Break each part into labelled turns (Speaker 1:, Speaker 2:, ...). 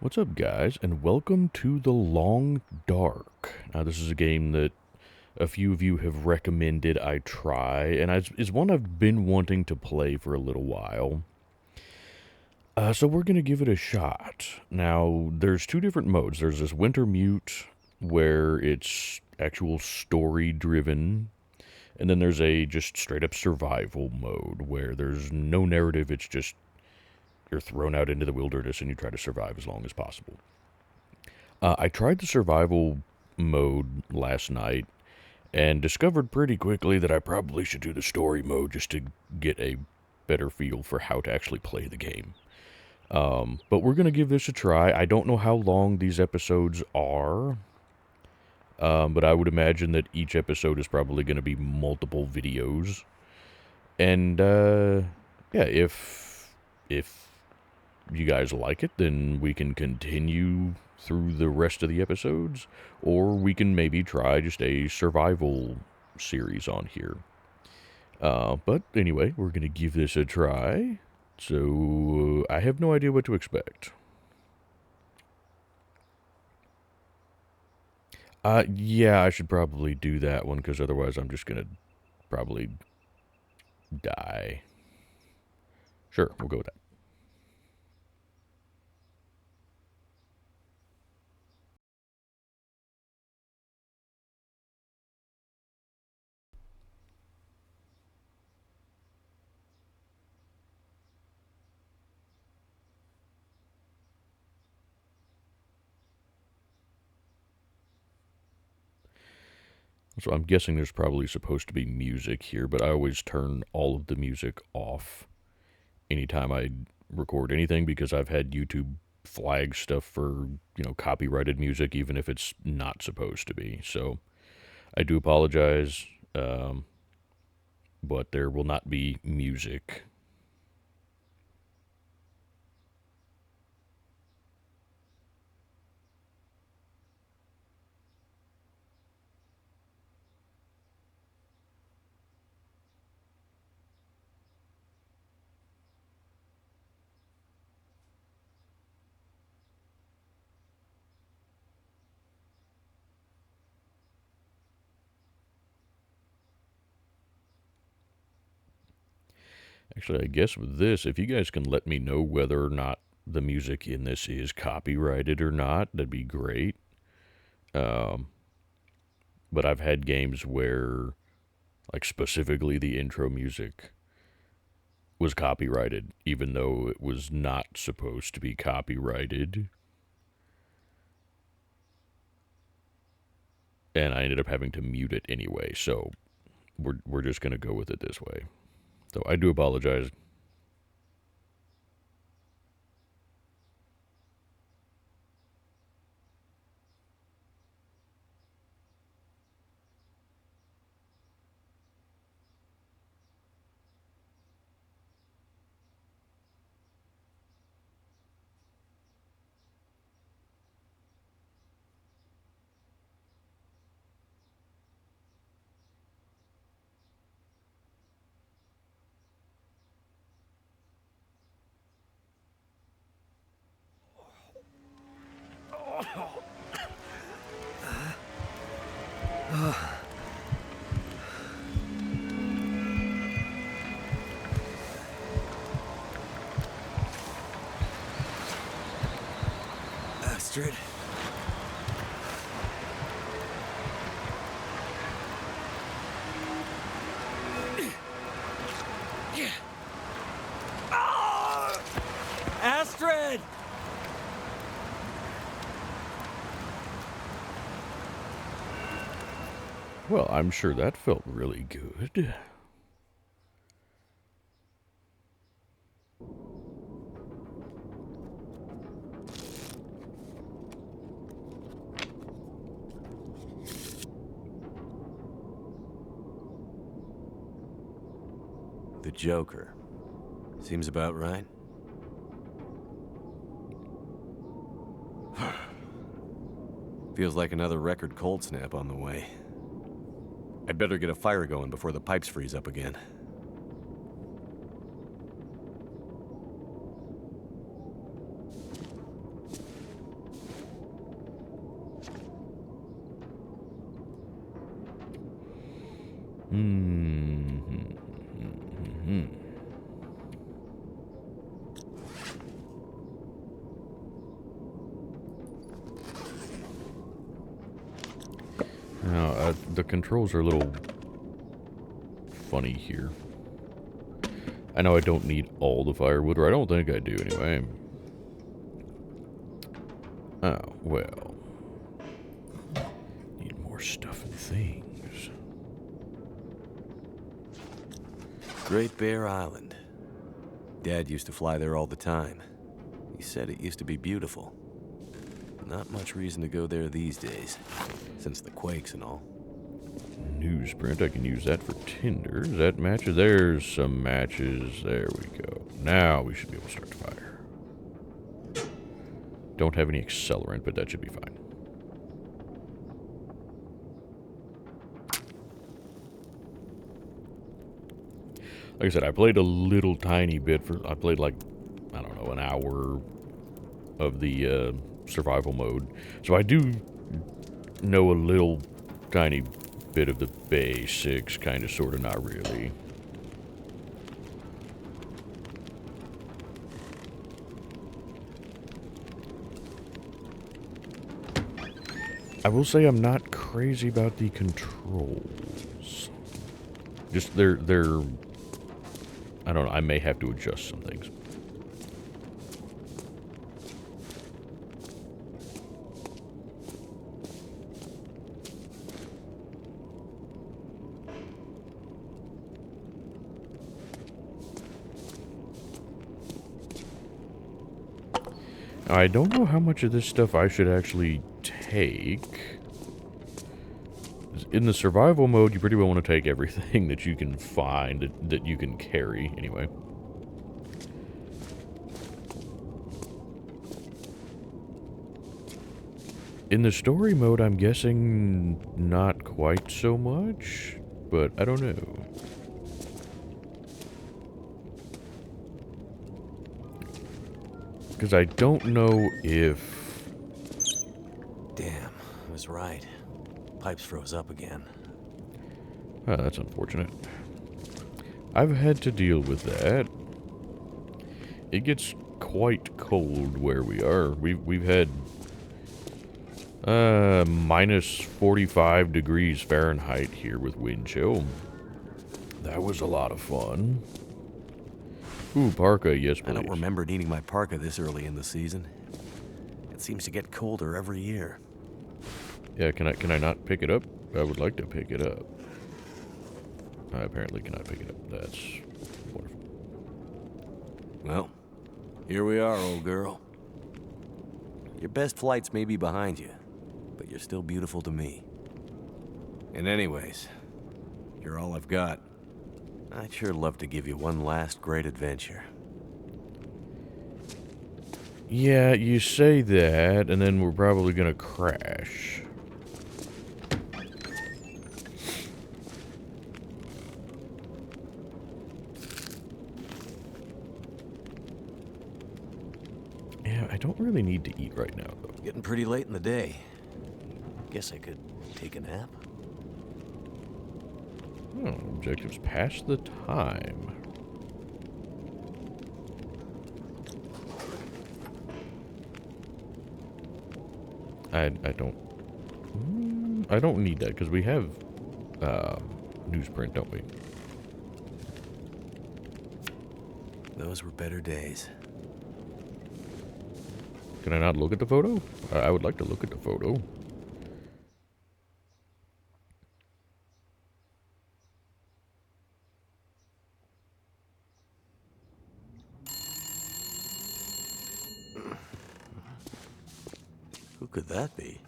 Speaker 1: What's up, guys, and welcome to The Long Dark. Now, this is a game that a few of you have recommended I try, and is one I've been wanting to play for a little while. So we're going to give it a shot. Now, there's two different modes. There's this Winter Mute, where it's actual story-driven, and then there's a just straight-up survival mode, where there's no narrative, it's just you're thrown out into the wilderness and you try to survive as long as possible. I tried the survival mode last night and discovered pretty quickly that I probably should do the story mode just to get a better feel for how to actually play the game. But we're going to give this a try. I don't know how long these episodes are, but I would imagine that each episode is probably going to be multiple videos. And, yeah, if you guys like it, then we can continue through the rest of the episodes, or we can maybe try just a survival series on here. But anyway, we're going to give this a try, so I have no idea what to expect. Yeah, I should probably do that one, because otherwise I'm just going to probably die. Sure, we'll go with that. So I'm guessing there's probably supposed to be music here, but I always turn all of the music off anytime I record anything because I've had YouTube flag stuff for, copyrighted music, even if it's not supposed to be. So I do apologize, but there will not be music. Actually, I guess with this, if you guys can let me know whether or not the music in this is copyrighted or not, that'd be great. Um, but I've had games where, like, specifically the intro music was copyrighted, even though it was not supposed to be copyrighted. And I ended up having to mute it anyway, so we're just gonna go with it this way. So I do apologize.
Speaker 2: Bastard. Astrid!
Speaker 1: Well, I'm sure that felt really good.
Speaker 2: The Joker. Seems about right. Feels like another record cold snap on the way. I'd better get a fire going before the pipes freeze up again.
Speaker 1: Hmm. Now, the controls are a little funny here. I know I don't need all the firewood, or I don't think I do anyway. Oh, well. Need more stuff and things.
Speaker 2: Great Bear Island. Dad used to fly there all the time. He said it used to be beautiful. Not much reason to go there these days, since the quakes and all.
Speaker 1: Newsprint, I can use that for tinder. Is that matches? There's some matches. There we go. Now we should be able to start the fire. Don't have any accelerant, but that should be fine. Like I said, I played a little tiny bit I played like, I don't know, an hour of the survival mode. So I do know a little tiny bit of the basics, kind of, sort of, not really. I will say I'm not crazy about the controls. Just they're I don't know, I may have to adjust some things. I don't know how much of this stuff I should actually take. In the survival mode, you pretty well want to take everything that you can find, that you can carry, anyway. In the story mode, I'm guessing not quite so much, but I don't know. Because I don't know if...
Speaker 2: Damn, I was right. Pipes froze up again.
Speaker 1: Oh, that's unfortunate. I've had to deal with that. It gets quite cold where we are. We've had minus 45 degrees Fahrenheit here with wind chill. That was a lot of fun. Ooh, parka, yes please.
Speaker 2: I don't remember needing my parka this early in the season. It seems to get colder every year.
Speaker 1: Yeah, can I not pick it up? I would like to pick it up. I apparently cannot pick it up. That's wonderful.
Speaker 2: Well, here we are, old girl. Your best flights may be behind you, but you're still beautiful to me. And anyways, you're all I've got. I'd sure love to give you one last great adventure.
Speaker 1: Yeah, you say that, and then we're probably gonna crash. Yeah, I don't really need to eat right now, though.
Speaker 2: Getting pretty late in the day. Guess I could take a nap.
Speaker 1: Oh, objectives past the time. I don't need that because we have newsprint, don't we?
Speaker 2: Those were better days.
Speaker 1: Can I not look at the photo? I would like to look at the photo.
Speaker 2: Who could that be?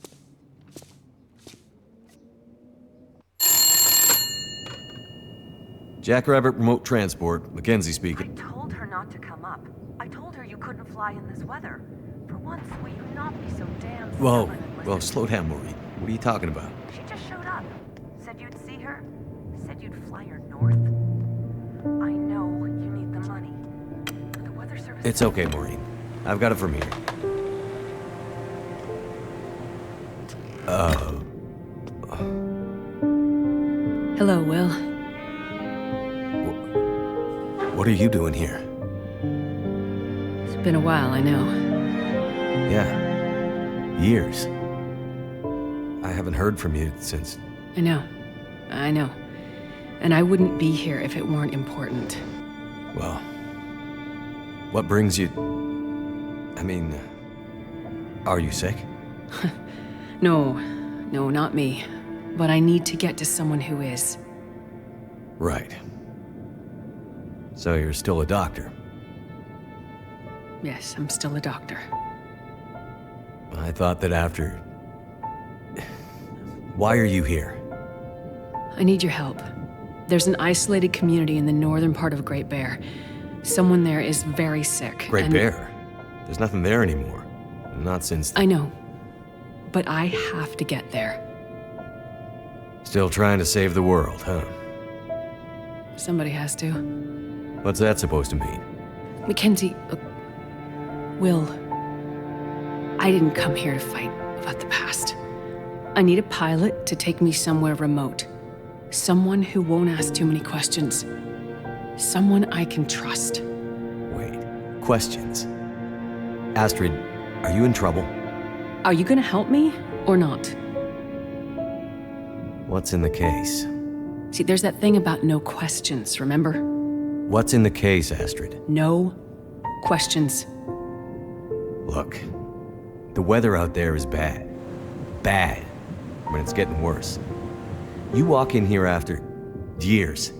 Speaker 2: Jackrabbit Remote Transport, Mackenzie speaking.
Speaker 3: I told her not to come up. I told her you couldn't fly in this weather. For once, will you not be so damn
Speaker 2: Whoa,
Speaker 3: stubborn and
Speaker 2: well,
Speaker 3: listen?
Speaker 2: slow down, Maureen. What are you talking about?
Speaker 3: She just showed up. Said you'd see her. Said you'd fly her north. I know you need the money. The weather service...
Speaker 2: It's okay, Maureen. I've got it from here.
Speaker 4: Hello, Will.
Speaker 2: What are you doing here?
Speaker 4: It's been a while, I know.
Speaker 2: Yeah. Years. I haven't heard from you since...
Speaker 4: I know. And I wouldn't be here if it weren't important.
Speaker 2: Well... What brings you... I mean... Are you sick?
Speaker 4: No, not me. But I need to get to someone who is.
Speaker 2: Right. So you're still a doctor?
Speaker 4: Yes, I'm still a doctor.
Speaker 2: I thought that after... Why are you here?
Speaker 4: I need your help. There's an isolated community in the northern part of Great Bear. Someone there is very sick.
Speaker 2: Great Bear? There's nothing there anymore. Not since...
Speaker 4: I know. But I have to get there.
Speaker 2: Still trying to save the world, huh?
Speaker 4: Somebody has to.
Speaker 2: What's that supposed to mean?
Speaker 4: Mackenzie... Will... I didn't come here to fight about the past. I need a pilot to take me somewhere remote. Someone who won't ask too many questions. Someone I can trust.
Speaker 2: Wait. Questions? Astrid, are you in trouble?
Speaker 4: Are you gonna help me, or not?
Speaker 2: What's in the case?
Speaker 4: See, there's that thing about no questions, remember?
Speaker 2: What's in the case, Astrid?
Speaker 4: No questions.
Speaker 2: Look, the weather out there is bad. Bad. I mean, it's getting worse. You walk in here after years.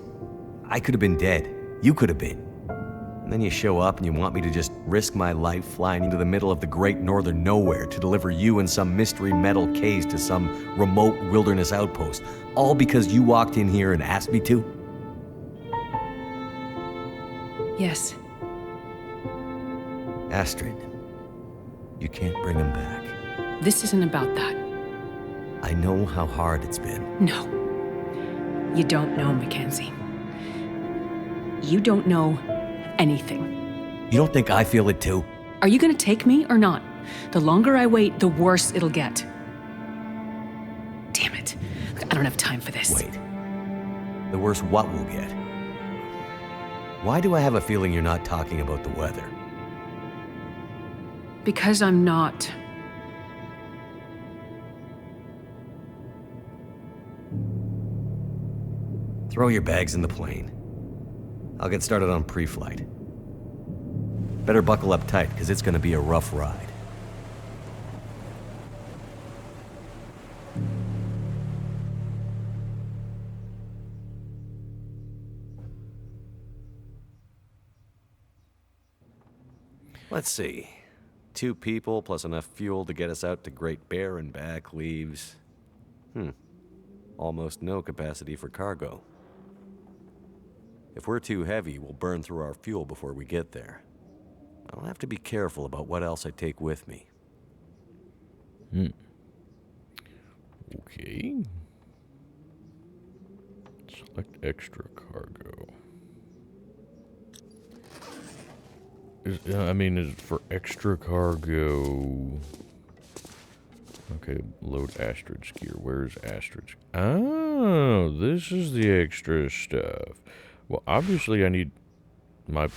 Speaker 2: I could have been dead. You could have been. And then you show up and you want me to just risk my life flying into the middle of the great northern nowhere to deliver you in some mystery metal case to some remote wilderness outpost, all because you walked in here and asked me to?
Speaker 4: Yes.
Speaker 2: Astrid, you can't bring him back.
Speaker 4: This isn't about that.
Speaker 2: I know how hard it's been.
Speaker 4: No. You don't know, Mackenzie. You don't know anything.
Speaker 2: You don't think I feel it too?
Speaker 4: Are you gonna take me or not? The longer I wait, the worse it'll get. Damn it. I don't have time for this.
Speaker 2: Wait. The worse what we'll get? Why do I have a feeling you're not talking about the weather?
Speaker 4: Because I'm not.
Speaker 2: Throw your bags in the plane. I'll get started on pre-flight. Better buckle up tight, because it's gonna be a rough ride. Let's see. 2 people plus enough fuel to get us out to Great Bear and back leaves... almost no capacity for cargo. If we're too heavy, we'll burn through our fuel before we get there. I'll have to be careful about what else I take with me.
Speaker 1: Okay. Select extra cargo. Is it for extra cargo? Okay, load Astrid's gear. Where's Astrid's? Oh, this is the extra stuff. Well, obviously I need my...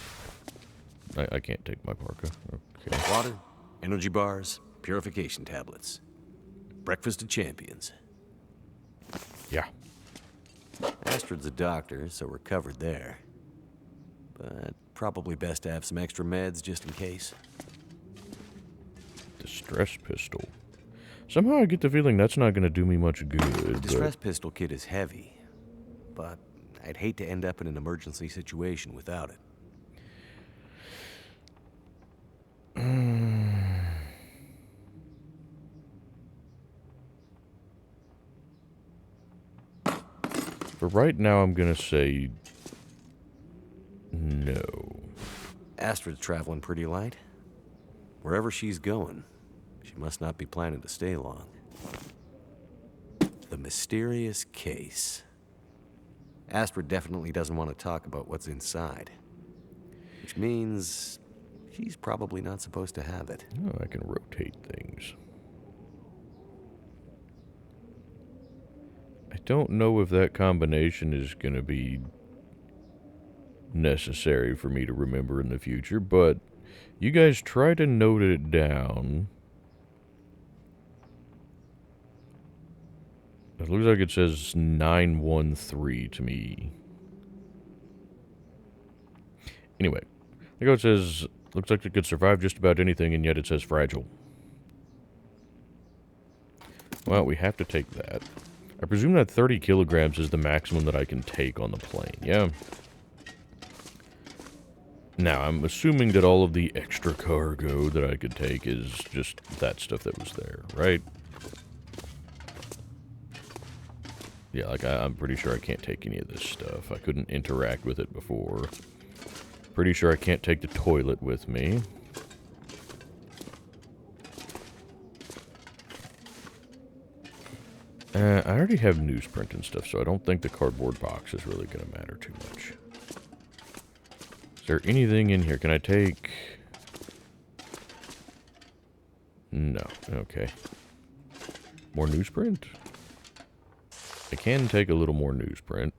Speaker 1: I can't take my parka. Okay.
Speaker 2: Water, energy bars, purification tablets. Breakfast of champions.
Speaker 1: Yeah.
Speaker 2: Astrid's a doctor, so we're covered there. But probably best to have some extra meds just in case.
Speaker 1: Distress pistol. Somehow I get the feeling that's not going to do me much good.
Speaker 2: The distress pistol kit is heavy, but I'd hate to end up in an emergency situation without it.
Speaker 1: For right now, I'm going to say no.
Speaker 2: Astrid's traveling pretty light. Wherever she's going, she must not be planning to stay long. The mysterious case. Astrid definitely doesn't want to talk about what's inside. Which means she's probably not supposed to have it.
Speaker 1: Oh, I can rotate things. I don't know if that combination is going to be necessary for me to remember in the future, but you guys try to note it down. It looks like it says 913 to me. Anyway, I think it says, looks like it could survive just about anything, and yet it says fragile. Well, we have to take that. I presume that 30 kilograms is the maximum that I can take on the plane, yeah? Now, I'm assuming that all of the extra cargo that I could take is just that stuff that was there, right? Yeah, like, I'm pretty sure I can't take any of this stuff. I couldn't interact with it before. Pretty sure I can't take the toilet with me. I already have newsprint and stuff, so I don't think the cardboard box is really going to matter too much. Is there anything in here? Can I take... No. Okay. More newsprint? I can take a little more newsprint.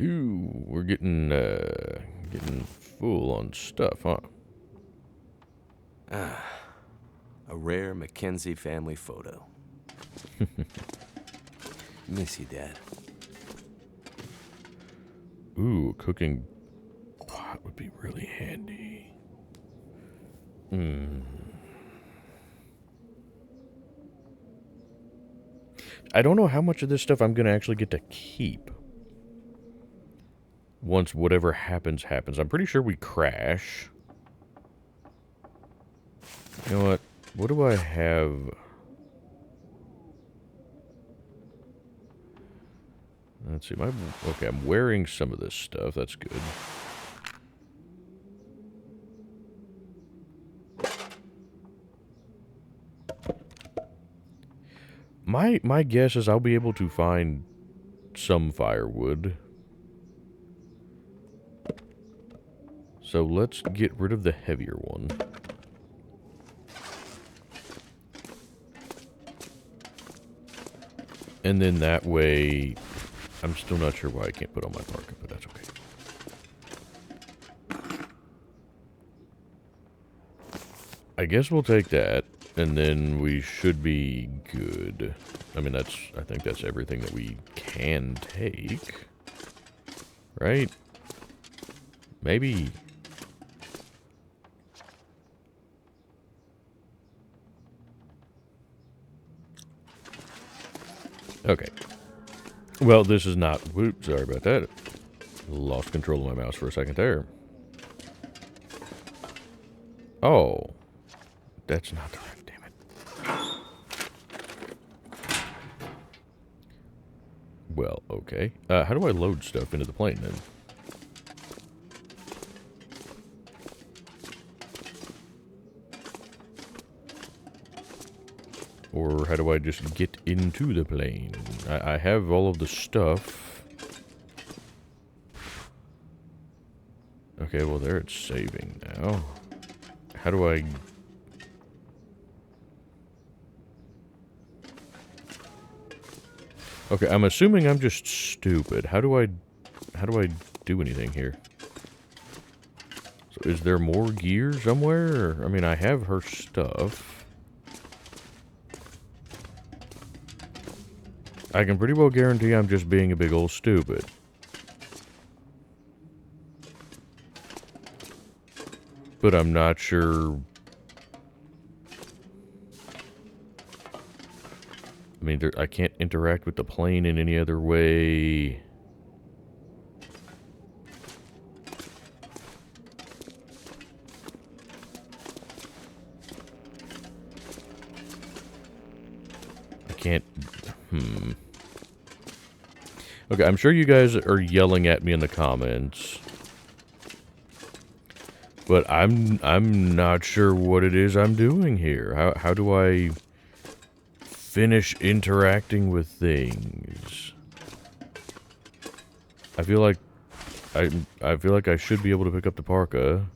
Speaker 1: Ooh, we're getting full on stuff, huh?
Speaker 2: A rare Mackenzie family photo. Miss you, Dad.
Speaker 1: Ooh, a cooking pot would be really handy. I don't know how much of this stuff I'm going to actually get to keep. Once whatever happens, happens. I'm pretty sure we crash. You know what? What do I have? Let's see. Okay, I'm wearing some of this stuff. That's good. My guess is I'll be able to find some firewood. So let's get rid of the heavier one. And then that way, I'm still not sure why I can't put on my parka, but that's okay. I guess we'll take that, and then we should be good. I mean, I think that's everything that we can take. Right? Maybe... Okay. Well, this is not... Whoop, sorry about that. Lost control of my mouse for a second there. Oh. That's not the ref, damn it. Well, okay. How do I load stuff into the plane, then? Or how do I just get into the plane? I have all of the stuff. Okay, well, there it's saving now. How do I... Okay, I'm assuming I'm just stupid. How do I do anything here? So is there more gear somewhere? Or, I mean, I have her stuff. I can pretty well guarantee I'm just being a big old stupid. But I'm not sure... I mean, I can't interact with the plane in any other way. I can't... Okay, I'm sure you guys are yelling at me in the comments. But I'm not sure what it is I'm doing here. How do I finish interacting with things? I feel like I should be able to pick up the parka.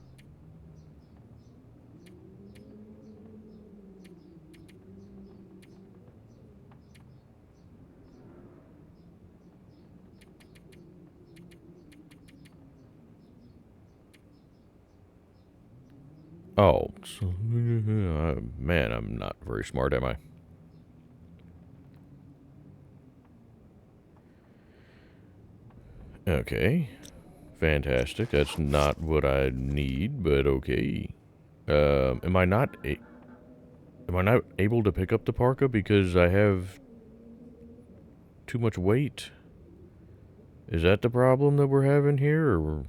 Speaker 1: Oh, so, man, I'm not very smart, am I? Okay. Fantastic. That's not what I need, but okay. Am I not able to pick up the parka because I have too much weight? Is that the problem that we're having here, or...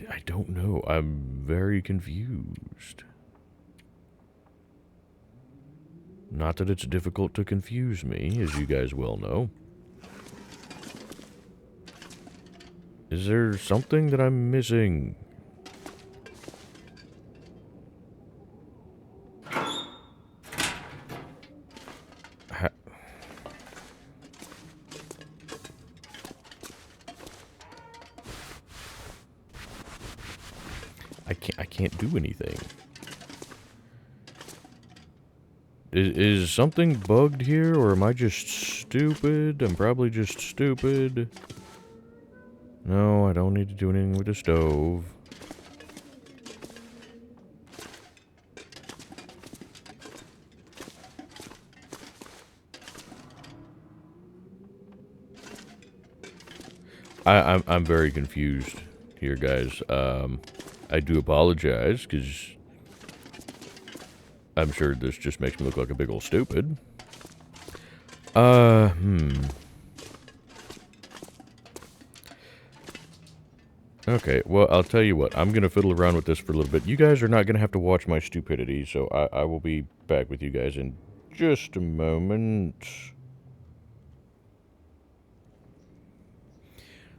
Speaker 1: I don't know. I'm very confused. Not that it's difficult to confuse me, as you guys well know. Is there something that I'm missing? Ha I can't do anything. Is something bugged here, or am I just stupid? I'm probably just stupid. No, I don't need to do anything with the stove. I'm very confused here, guys. I do apologize, because I'm sure this just makes me look like a big old stupid. Okay, well, I'll tell you what. I'm going to fiddle around with this for a little bit. You guys are not going to have to watch my stupidity, so I will be back with you guys in just a moment.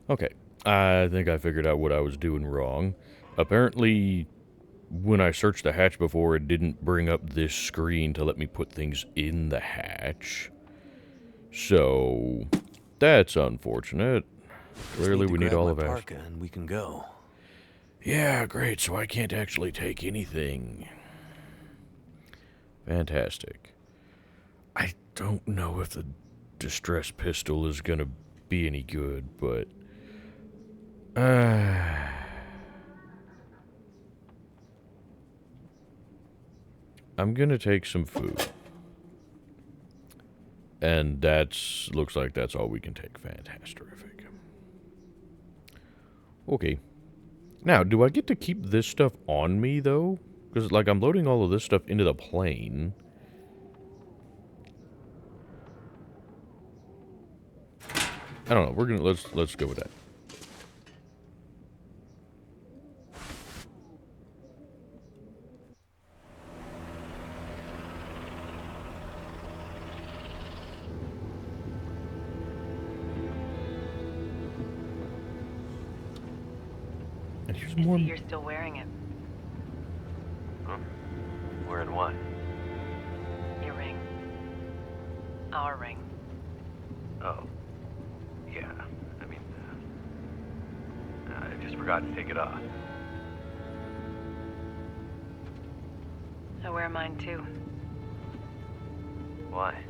Speaker 1: Okay, I think I figured out what I was doing wrong. Apparently, when I searched the hatch before, it didn't bring up this screen to let me put things in the hatch. So, that's unfortunate. Clearly, we need all of ours.
Speaker 2: And we can go.
Speaker 1: Yeah, great, so I can't actually take anything. Fantastic. I don't know if the distress pistol is gonna be any good, but... I'm gonna take some food. And looks like that's all we can take. Fantastic. Okay. Now, do I get to keep this stuff on me, though? Because, like, I'm loading all of this stuff into the plane. I don't know. We're gonna... Let's go with that. And here's more...
Speaker 3: You're still wearing it.
Speaker 2: Huh? Wearing what?
Speaker 3: Your ring. Our ring.
Speaker 2: Oh. Yeah. I mean, I just forgot to take it off.
Speaker 3: I wear mine too.
Speaker 2: Why?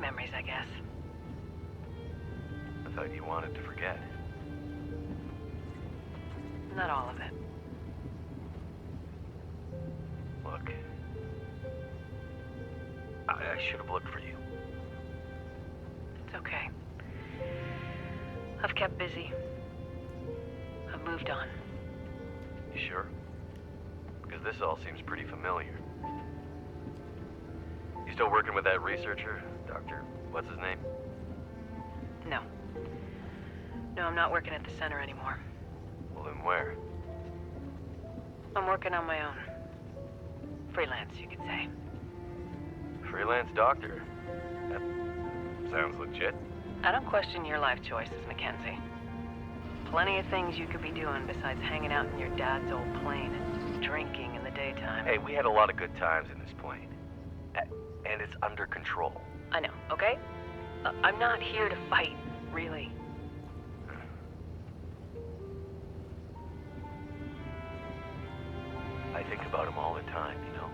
Speaker 3: Memories, I guess.
Speaker 2: I thought you wanted to forget.
Speaker 3: Not all of it.
Speaker 2: Look. I should have looked for you.
Speaker 3: It's okay. I've kept busy. I've moved on.
Speaker 2: You sure? Because this all seems pretty familiar. You still working with that researcher? Dr. What's his name?
Speaker 3: No. No, I'm not working at the center anymore.
Speaker 2: Well, then where?
Speaker 3: I'm working on my own. Freelance, you could say.
Speaker 2: Freelance doctor? That sounds legit.
Speaker 3: I don't question your life choices, Mackenzie. Plenty of things you could be doing besides hanging out in your dad's old plane and drinking in the daytime.
Speaker 2: Hey, we had a lot of good times in this plane. And it's under control.
Speaker 3: I know, okay? I'm not here to fight, really.
Speaker 2: I think about him all the time, you know?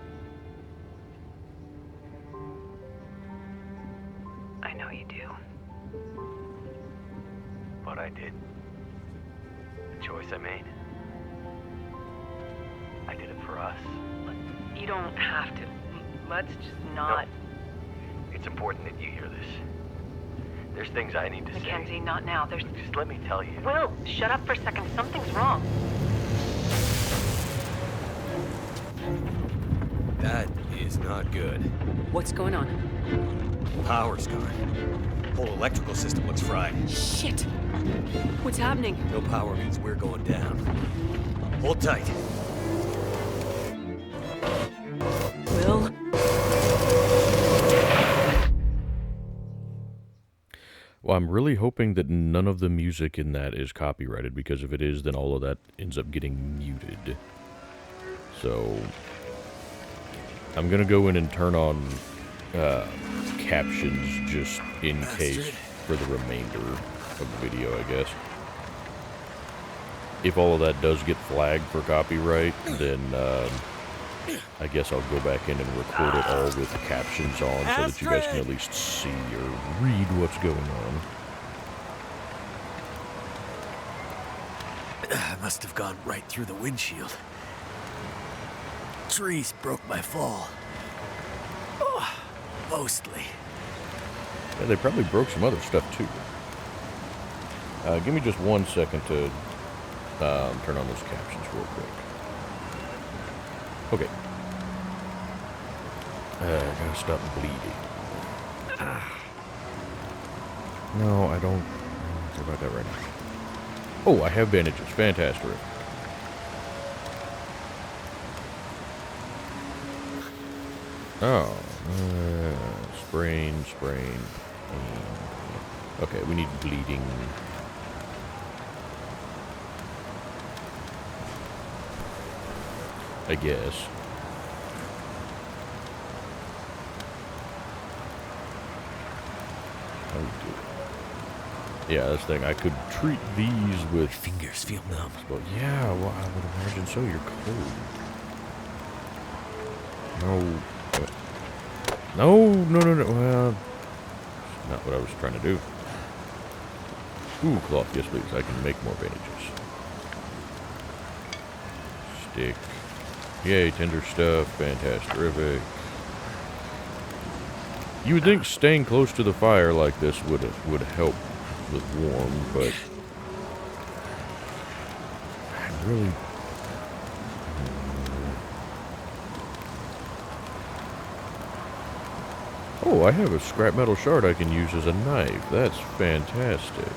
Speaker 3: I know you do.
Speaker 2: But I did. The choice I made. I did it for us.
Speaker 3: You don't have to. Let's just not.
Speaker 2: No. It's important that you hear this. There's things I need to
Speaker 3: Mackenzie,
Speaker 2: say.
Speaker 3: not now. There's...
Speaker 2: Just let me tell you.
Speaker 3: Will, shut up for a second. Something's wrong.
Speaker 2: That is not good.
Speaker 4: What's going on?
Speaker 2: Power's gone. Whole electrical system looks fried.
Speaker 4: Shit! What's happening?
Speaker 2: No power means we're going down. Hold tight.
Speaker 4: Will?
Speaker 1: Well, I'm really hoping that none of the music in that is copyrighted, because if it is, then all of that ends up getting muted. So, I'm gonna go in and turn on captions just in case for the remainder of the video, I guess. If all of that does get flagged for copyright, then I guess I'll go back in and record it all with captions on so that you guys can at least see or read what's going on.
Speaker 2: I must have gone right through the windshield. Trees broke my fall. Oh, mostly.
Speaker 1: Yeah, they probably broke some other stuff too. Give me just 1 second to turn on those captions real quick. Okay. Gotta stop bleeding. No, I don't care about that right now. Oh, I have bandages. Fantastic. Oh, sprain. Okay, we need bleeding. I guess. Yeah, this thing, I could treat these with...
Speaker 2: Fingers feel numb.
Speaker 1: But yeah, well, I would imagine so. You're cold. No. Well, not what I was trying to do. Ooh, cloth. Yes, please. I can make more bandages. Stick. Yay, tender stuff. Fantastic. You would think staying close to the fire like this would help with warm, but I really... Oh, I have a scrap metal shard I can use as a knife. That's fantastic.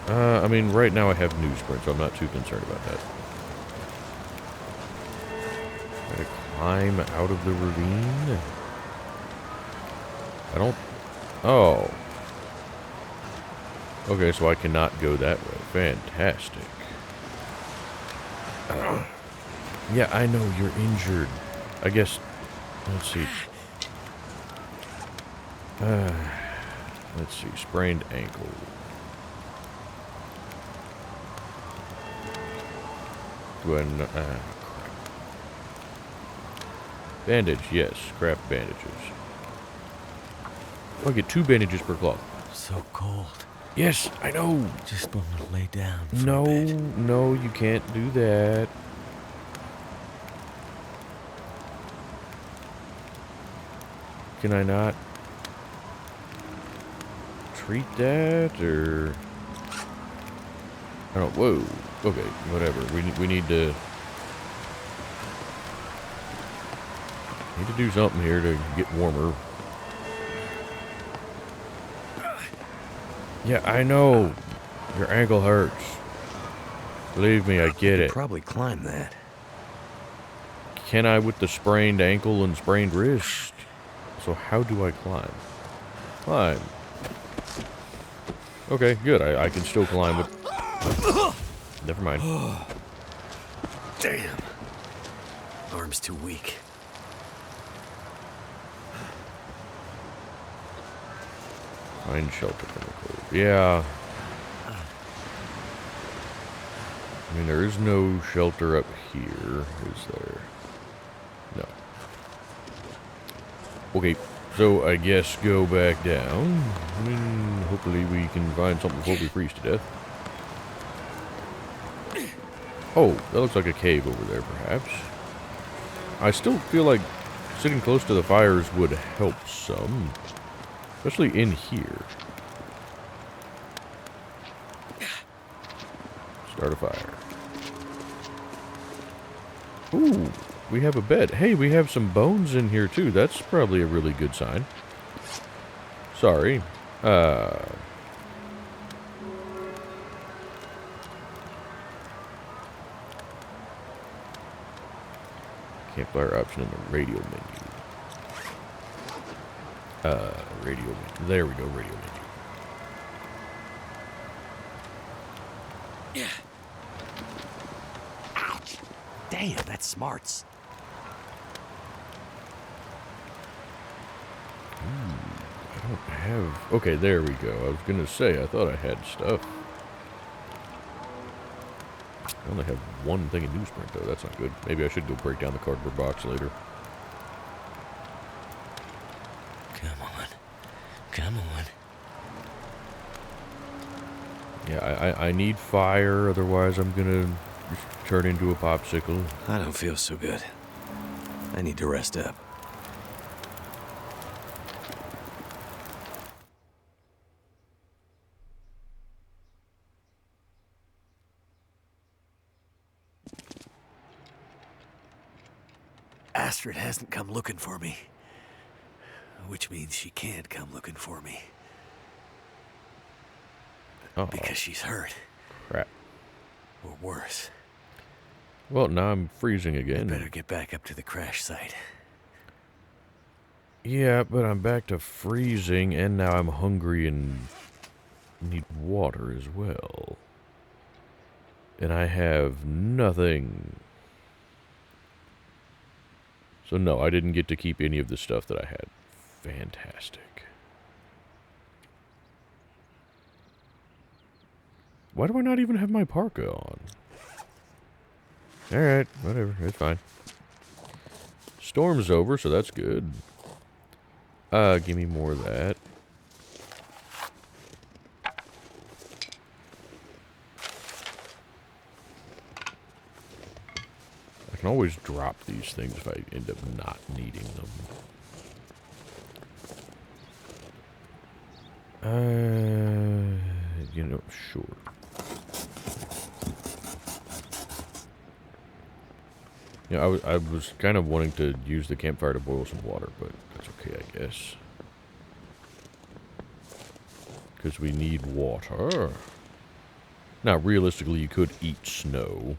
Speaker 1: I mean, right now I have newsprint, so I'm not too concerned about that. Gotta climb out of the ravine? I don't... Oh. Okay, so I cannot go that way. Fantastic. Yeah, I know, you're injured. I guess... Let's see. Let's see. Sprained ankle. Do I... crap. Bandage, yes. Scrap bandages. I get 2 bandages per cloth.
Speaker 2: So cold.
Speaker 1: Yes, I know.
Speaker 2: Just want to lay down.
Speaker 1: No, no, you can't do that. Can I not treat that, or... I don't... Whoa. Okay, whatever. We need to... Need to do something here to get warmer. Yeah, I know. Your ankle hurts. Believe me, I get it.
Speaker 2: Probably climb that.
Speaker 1: Can I with the sprained ankle and sprained wrist? So how do I climb? Climb. Okay, good. I can still climb with... Never mind.
Speaker 2: Damn. Arm's too weak.
Speaker 1: Find shelter from the cold. Yeah. I mean, there is no shelter up here, is there? No. Okay, So I guess go back down. I mean, hopefully we can find something before we freeze to death. Oh, that looks like a cave over there, perhaps. I still feel like sitting close to the fires would help some. Especially in here. Start a fire. Ooh, we have a bed. Hey, we have some bones in here too. That's probably a really good sign. Sorry. Campfire option in the radio menu. Radio menu. There we go, radio menu.
Speaker 2: Yeah. Ouch. Damn, that's smarts.
Speaker 1: I don't have... Okay, there we go. I was gonna say, I thought I had stuff. I only have one thing in newsprint, though. That's not good. Maybe I should go break down the cardboard box later.
Speaker 2: Come on. Come on.
Speaker 1: Yeah, I need fire, otherwise I'm gonna just turn into a popsicle.
Speaker 2: I don't feel so good. I need to rest up. Astrid hasn't come looking for me. Which means she can't come looking for me.
Speaker 1: Uh-oh.
Speaker 2: Because she's hurt.
Speaker 1: Crap.
Speaker 2: Or worse.
Speaker 1: Well, now I'm freezing again.
Speaker 2: I better get back up to the crash site.
Speaker 1: Yeah, but I'm back to freezing, and now I'm hungry and need water as well. And I have nothing. So no, I didn't get to keep any of the stuff that I had. Fantastic. Why do I not even have my parka on? Alright, whatever, it's fine. Storm's over, so that's good. Give me more of that. I can always drop these things if I end up not needing them. You know, sure. Yeah, I was kind of wanting to use the campfire to boil some water, but that's okay, I guess. Because we need water. Now, realistically, you could eat snow.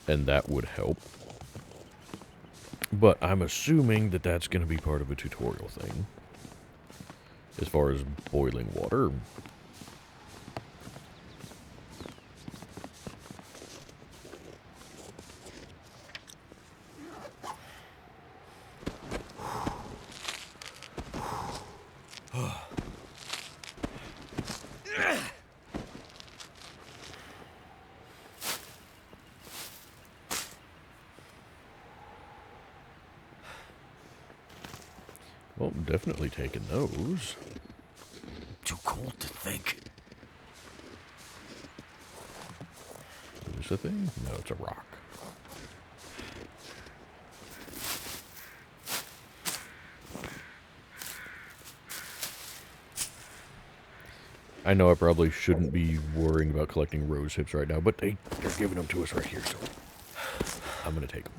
Speaker 1: And that would help. But I'm assuming that that's going to be part of a tutorial thing. As far as boiling water. Well, I'm definitely taking those.
Speaker 2: Too cold to think.
Speaker 1: Is this a thing? No, it's a rock. I know I probably shouldn't be worrying about collecting rose hips right now, but they're giving them to us right here, so I'm gonna take them.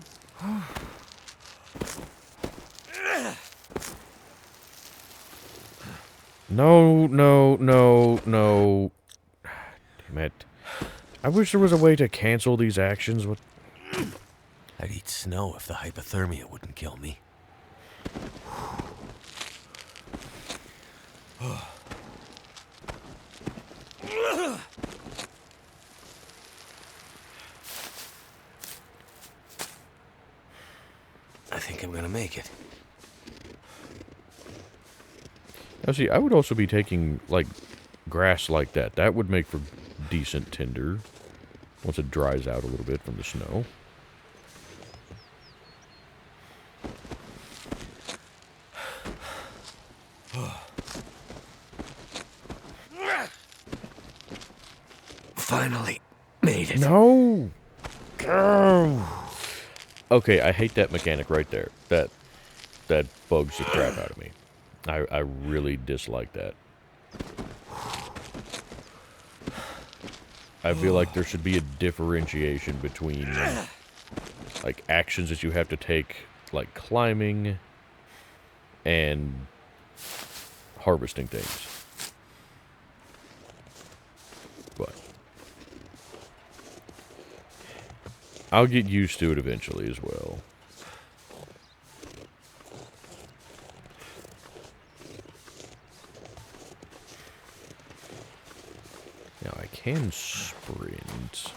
Speaker 1: No, no, no, no. Damn it. I wish there was a way to cancel these actions. What?
Speaker 2: I'd eat snow if the hypothermia wouldn't kill me. I think I'm gonna make it.
Speaker 1: Now see, I would also be taking, like, grass like that. That would make for decent tinder once it dries out a little bit from the snow.
Speaker 2: it.
Speaker 1: No! Oh. Okay, I hate that mechanic right there. That bugs the crap out of me. I really dislike that. I feel like there should be a differentiation between, like, actions that you have to take, like climbing and harvesting things. But I'll get used to it eventually as well. Now I can sprint.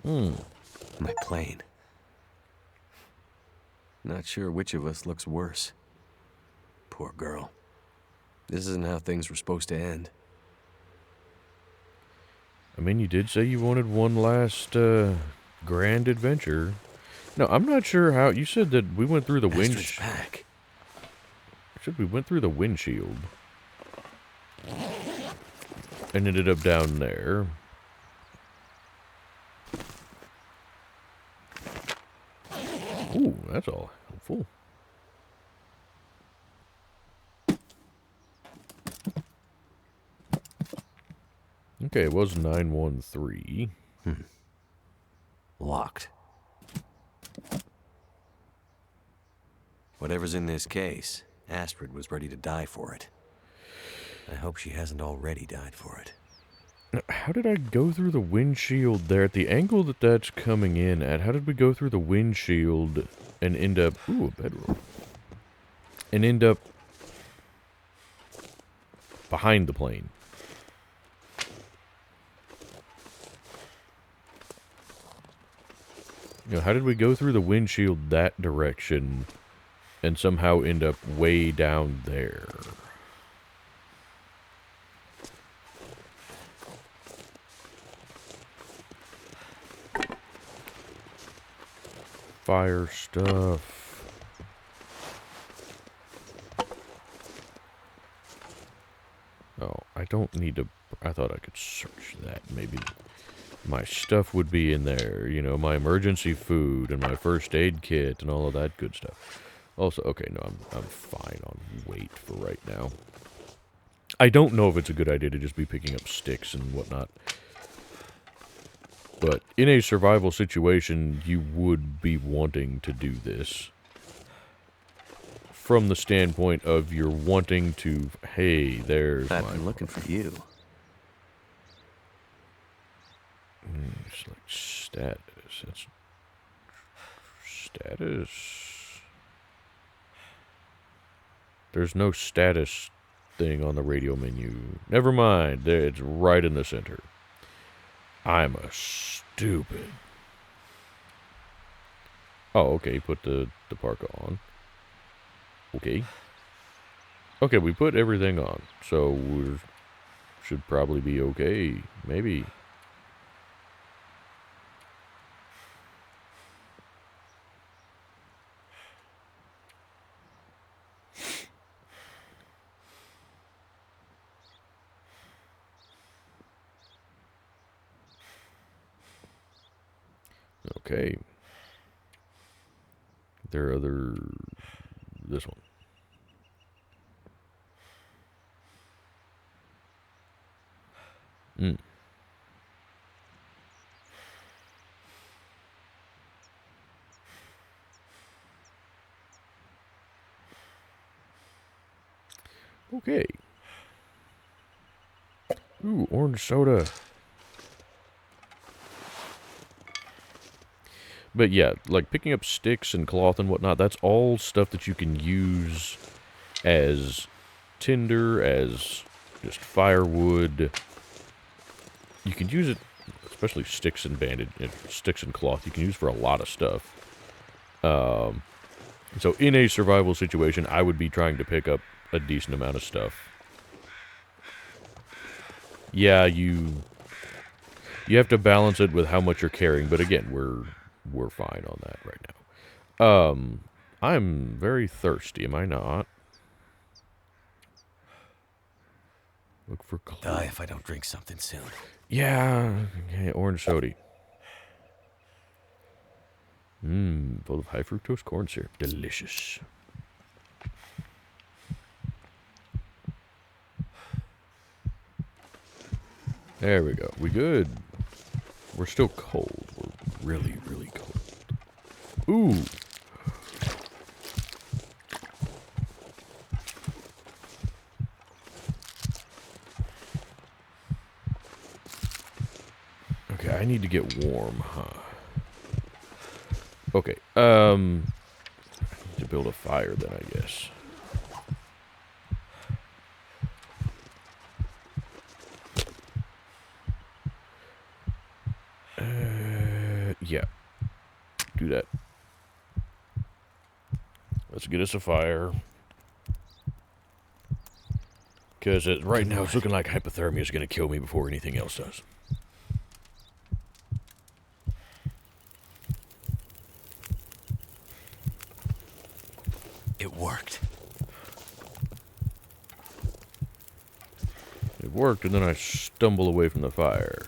Speaker 2: My plane. Not sure which of us looks worse. Poor girl. This isn't how things were supposed to end.
Speaker 1: I mean, you did say you wanted one last grand adventure. No, I'm not sure how. You said that we went through the
Speaker 2: Astrid's back.
Speaker 1: we went through the windshield and ended up down there. Ooh, that's all helpful. Okay, it was 913.
Speaker 2: Locked. Whatever's in this case, Astrid was ready to die for it. I hope she hasn't already died for it.
Speaker 1: Now, how did I go through the windshield there? At the angle that that's coming in at, how did we go through the windshield and end up... Ooh, a bedroll. And end up behind the plane? You know, how did we go through the windshield that direction and somehow end up way down there? Fire stuff. Oh, I don't need to... I thought I could search that. Maybe my stuff would be in there. You know, my emergency food and my first aid kit and all of that good stuff. Also, okay, no, I'm fine on weight for right now. I don't know if it's a good idea to just be picking up sticks and whatnot. But in a survival situation, you would be wanting to do this. From the standpoint of you're wanting to, hey, there's
Speaker 2: I've
Speaker 1: my...
Speaker 2: been looking for you.
Speaker 1: It's like status. That's... Status... There's no status thing on the radio menu. Never mind. There, it's right in the center. I'm a stupid. Oh, okay. Put the parka on. Okay. Okay, we put everything on. So we should probably be okay. Maybe. Okay. There are other... This one. Okay. Ooh, orange soda. But yeah, like picking up sticks and cloth and whatnot, that's all stuff that you can use as tinder, as just firewood. You can use it, especially sticks and sticks and cloth, you can use for a lot of stuff. So in a survival situation, I would be trying to pick up a decent amount of stuff. Yeah, you have to balance it with how much you're carrying, but again, we're fine on that right now. I'm very thirsty, am I not? Look for clues.
Speaker 2: Die if I don't drink something soon.
Speaker 1: Yeah. Okay, orange soda. Full of high fructose corn syrup. Delicious. There we go. We good. We're still cold. We're really, really cold. Ooh. Okay, I need to get warm, huh? Okay, I need to build a fire then, I guess. Yeah. Do that. Let's get us a fire. Because right now it's looking like hypothermia is going to kill me before anything else does.
Speaker 2: It worked.
Speaker 1: It worked, and then I stumble away from the fire.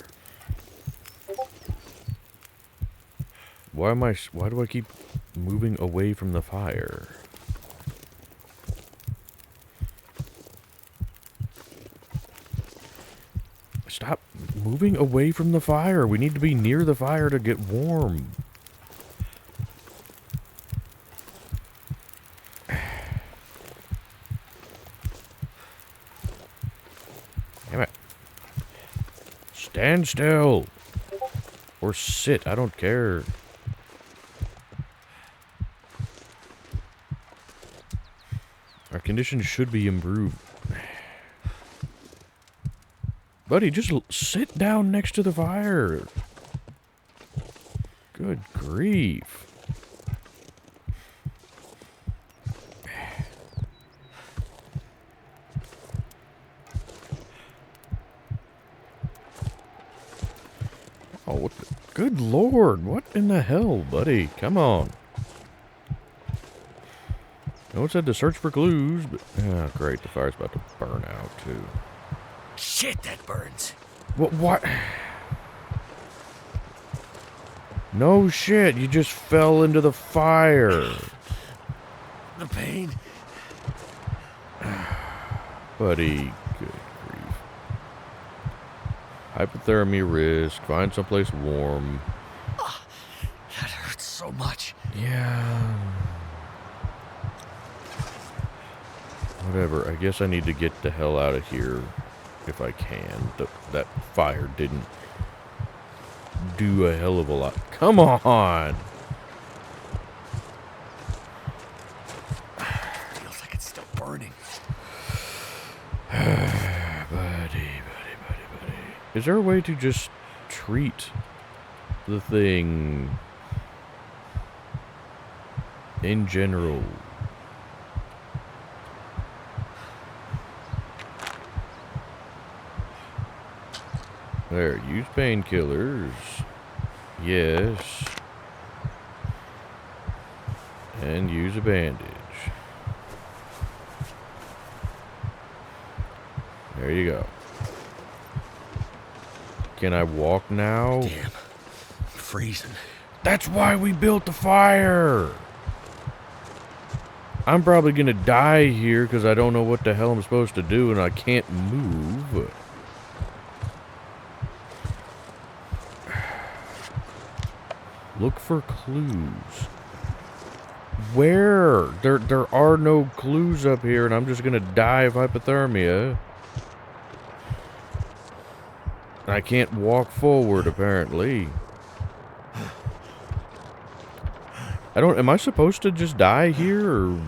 Speaker 1: Why do I keep moving away from the fire? Stop moving away from the fire. We need to be near the fire to get warm. Damn it. Stand still. Or sit. I don't care. Our condition should be improved. Buddy, just sit down next to the fire. Good grief. Oh, what the, good lord. What in the hell, buddy? Come on. No one said to search for clues, but... Oh, great. The fire's about to burn out, too.
Speaker 2: Shit, that burns.
Speaker 1: What? No shit. You just fell into the fire.
Speaker 2: The pain.
Speaker 1: Buddy, good grief. Hypothermia risk. Find someplace warm.
Speaker 2: That hurts so much.
Speaker 1: Yeah. Whatever. I guess I need to get the hell out of here if I can. That fire didn't do a hell of a lot. Come on!
Speaker 2: Feels like it's still burning.
Speaker 1: Buddy. Is there a way to just treat the thing in general? There, use painkillers. Yes. And use a bandage. There you go. Can I walk now?
Speaker 2: Damn. I'm freezing.
Speaker 1: That's why we built the fire! I'm probably gonna die here because I don't know what the hell I'm supposed to do and I can't move. Look for clues. Where? There are no clues up here and I'm just gonna die of hypothermia. And I can't walk forward, apparently. Am I supposed to just die here, or...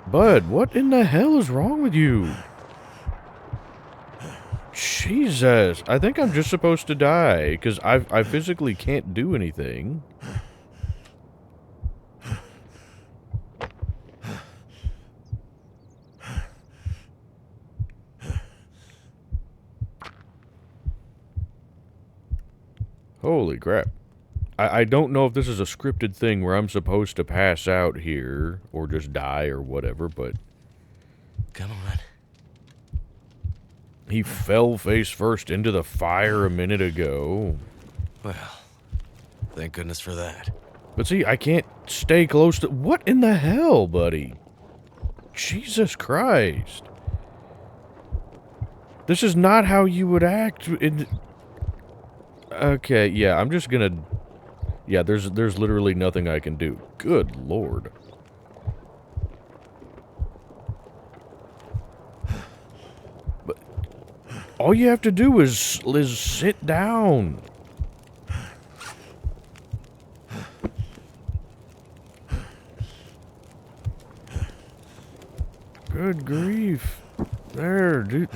Speaker 1: Bud, what in the hell is wrong with you? Jesus, I think I'm just supposed to die, because I physically can't do anything. Holy crap. I don't know if this is a scripted thing where I'm supposed to pass out here or just die or whatever, but
Speaker 2: Come on.
Speaker 1: he fell face first into the fire a minute ago.
Speaker 2: Well, thank goodness for that.
Speaker 1: But see, I can't stay close to... What in the hell, buddy? Jesus Christ. This is not how you would act in... Okay, yeah, I'm just gonna... Yeah, there's literally nothing I can do. Good lord. But all you have to do is sit down. Good grief. There, dude.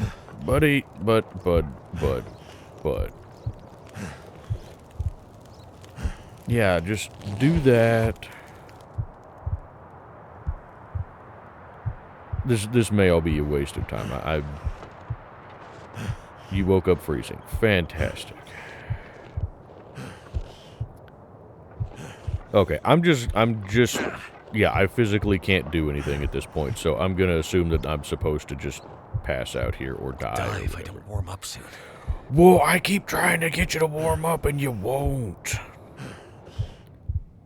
Speaker 1: Buddy, bud. Yeah, just do that. This may all be a waste of time. You woke up freezing. Fantastic. Okay, yeah, I physically can't do anything at this point, so I'm gonna assume that I'm supposed to just pass out here or die.
Speaker 2: Die if I don't warm up soon.
Speaker 1: Whoa, I keep trying to get you to warm up and you won't.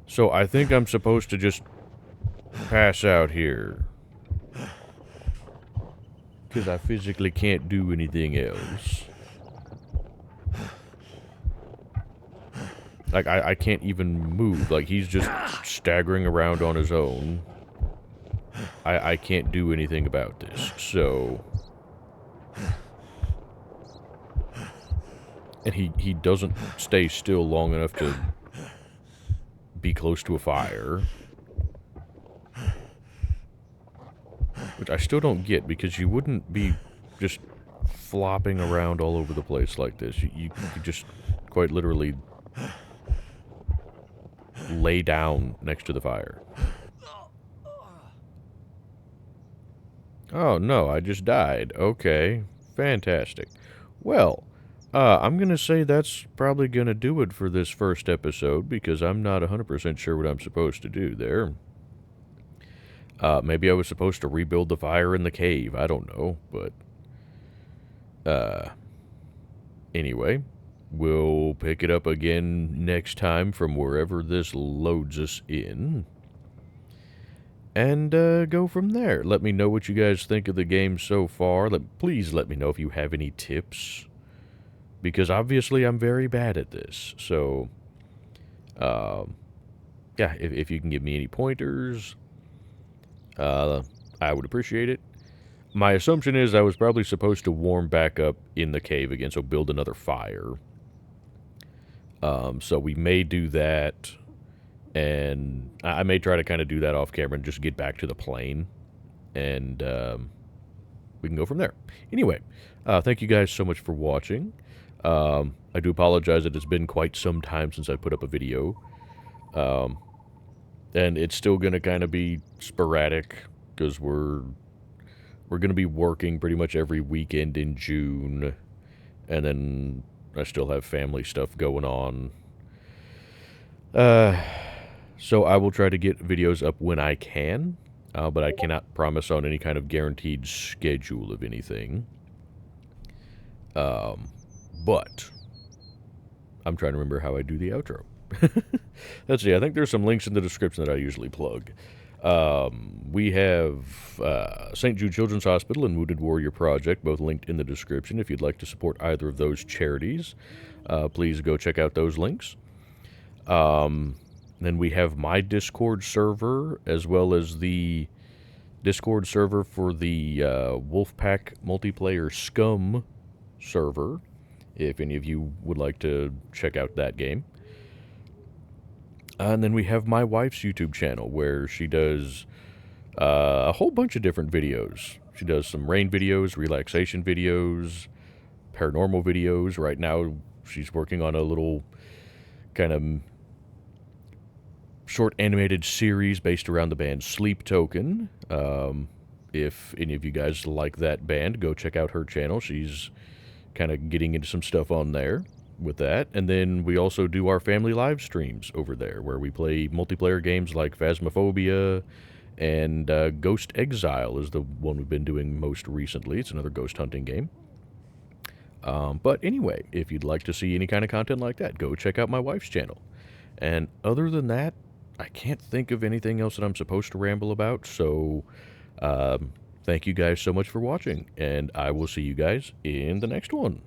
Speaker 1: So I think I'm supposed to just pass out here. Because I physically can't do anything else. Like, I can't even move. Like, he's just staggering around on his own. I can't do anything about this. So... And he doesn't stay still long enough to be close to a fire. Which I still don't get, because you wouldn't be just flopping around all over the place like this. You could just quite literally lay down next to the fire. Oh no, I just died. Okay, fantastic. Well, I'm gonna say that's probably gonna do it for this first episode, because I'm not 100% sure what I'm supposed to do there. Maybe I was supposed to rebuild the fire in the cave. I don't know, but... Anyway, we'll pick it up again next time from wherever this loads us in. And, go from there. Let me know what you guys think of the game so far. Please let me know if you have any tips. Because obviously I'm very bad at this. So, yeah, if you can give me any pointers... I would appreciate it. My assumption is I was probably supposed to warm back up in the cave again, so build another fire. So we may do that, and I may try to kind of do that off camera and just get back to the plane, and we can go from there. Anyway, thank you guys so much for watching. I do apologize that it's been quite some time since I put up a video. And it's still going to kind of be sporadic, because we're going to be working pretty much every weekend in June. And then I still have family stuff going on. So I will try to get videos up when I can. But I cannot promise on any kind of guaranteed schedule of anything. But I'm trying to remember how I do the outro. Let's see, I think there's some links in the description that I usually plug. We have St. Jude Children's Hospital and Wounded Warrior Project, both linked in the description. If you'd like to support either of those charities, please go check out those links. Then we have my Discord server, as well as the Discord server for the Wolfpack multiplayer Scum server, if any of you would like to check out that game. And then we have my wife's YouTube channel, where she does a whole bunch of different videos. She does some rain videos, relaxation videos, paranormal videos. Right now, she's working on a little kind of short animated series based around the band Sleep Token. If any of you guys like that band, go check out her channel. She's kind of getting into some stuff on there. with that. And then we also do our family live streams over there where we play multiplayer games like Phasmophobia and Ghost Exile is the one we've been doing most recently. It's another ghost hunting game. But anyway, if you'd like to see any kind of content like that, go check out my wife's channel. And other than that, I can't think of anything else that I'm supposed to ramble about, so thank you guys so much for watching, and I will see you guys in the next one.